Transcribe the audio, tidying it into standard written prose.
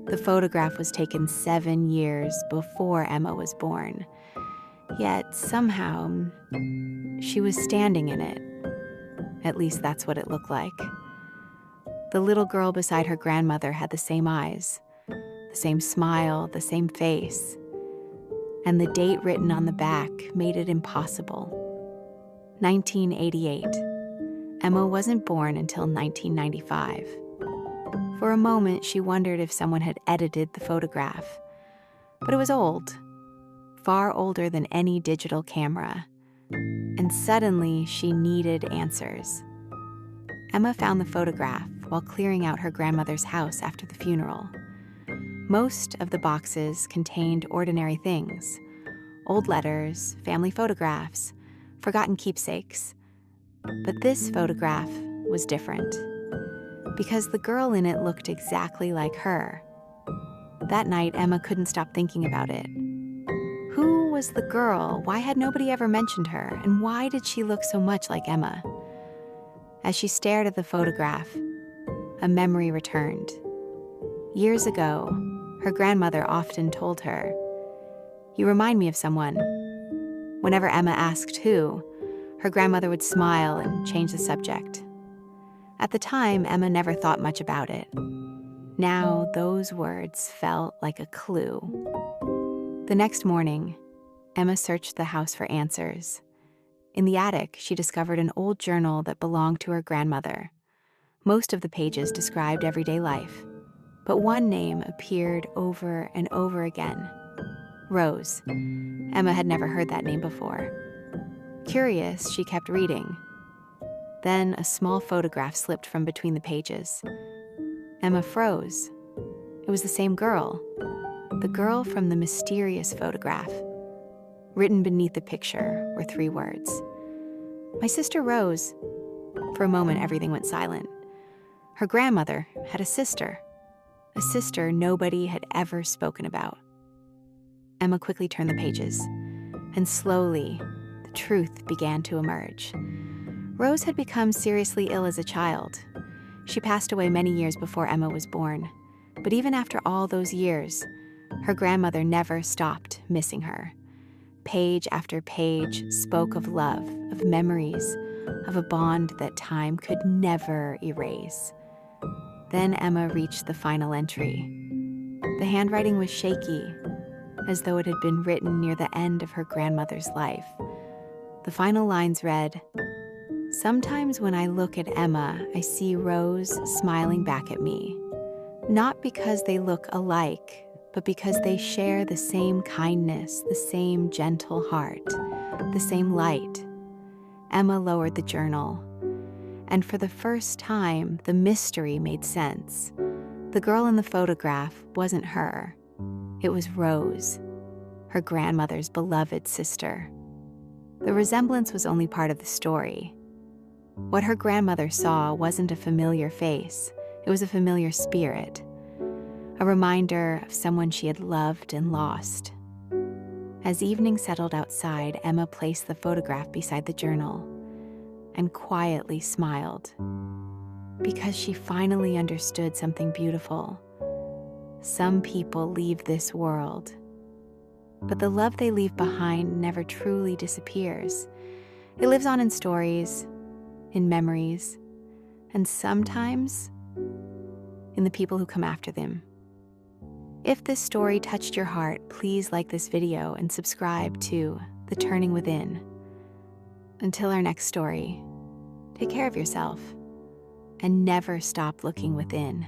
The photograph was taken 7 years before Emma was born. Yet somehow, she was standing in it. At least that's what it looked like. The little girl beside her grandmother had the same eyes, the same smile, the same face. And the date written on the back made it impossible. 1988. Emma wasn't born until 1995. For a moment, she wondered if someone had edited the photograph. But it was old, far older than any digital camera. And suddenly, she needed answers. Emma found the photograph while clearing out her grandmother's house after the funeral. Most of the boxes contained ordinary things: old letters, family photographs, forgotten keepsakes. But this photograph was different, because the girl in it looked exactly like her. That night, Emma couldn't stop thinking about it. Who was the girl? Why had nobody ever mentioned her? And why did she look so much like Emma? As she stared at the photograph, a memory returned. Years ago, her grandmother often told her, "You remind me of someone." Whenever Emma asked who, her grandmother would smile and change the subject. At the time, Emma never thought much about it. Now, those words felt like a clue. The next morning, Emma searched the house for answers. In the attic, she discovered an old journal that belonged to her grandmother. Most of the pages described everyday life, but one name appeared over and over again: Rose. Emma had never heard that name before. Curious, she kept reading. Then a small photograph slipped from between the pages. Emma froze. It was the same girl, the girl from the mysterious photograph. Written beneath the picture were 3 words: "My sister Rose." For a moment, everything went silent. Her grandmother had a sister nobody had ever spoken about. Emma quickly turned the pages, and slowly, the truth began to emerge. Rose had become seriously ill as a child. She passed away many years before Emma was born. But even after all those years, her grandmother never stopped missing her. Page after page spoke of love, of memories, of a bond that time could never erase. Then Emma reached the final entry. The handwriting was shaky, as though it had been written near the end of her grandmother's life. The final lines read, "Sometimes when I look at Emma, I see Rose smiling back at me. Not because they look alike, but because they share the same kindness, the same gentle heart, the same light." Emma lowered the journal, and for the first time, the mystery made sense. The girl in the photograph wasn't her. It was Rose, her grandmother's beloved sister. The resemblance was only part of the story. What her grandmother saw wasn't a familiar face. It was a familiar spirit, a reminder of someone she had loved and lost. As evening settled outside, Emma placed the photograph beside the journal and quietly smiled, because she finally understood something beautiful. Some people leave this world, but the love they leave behind never truly disappears. It lives on in stories, in memories, and sometimes in the people who come after them. If this story touched your heart, please like this video and subscribe to The Turning Within. Until our next story, take care of yourself and never stop looking within.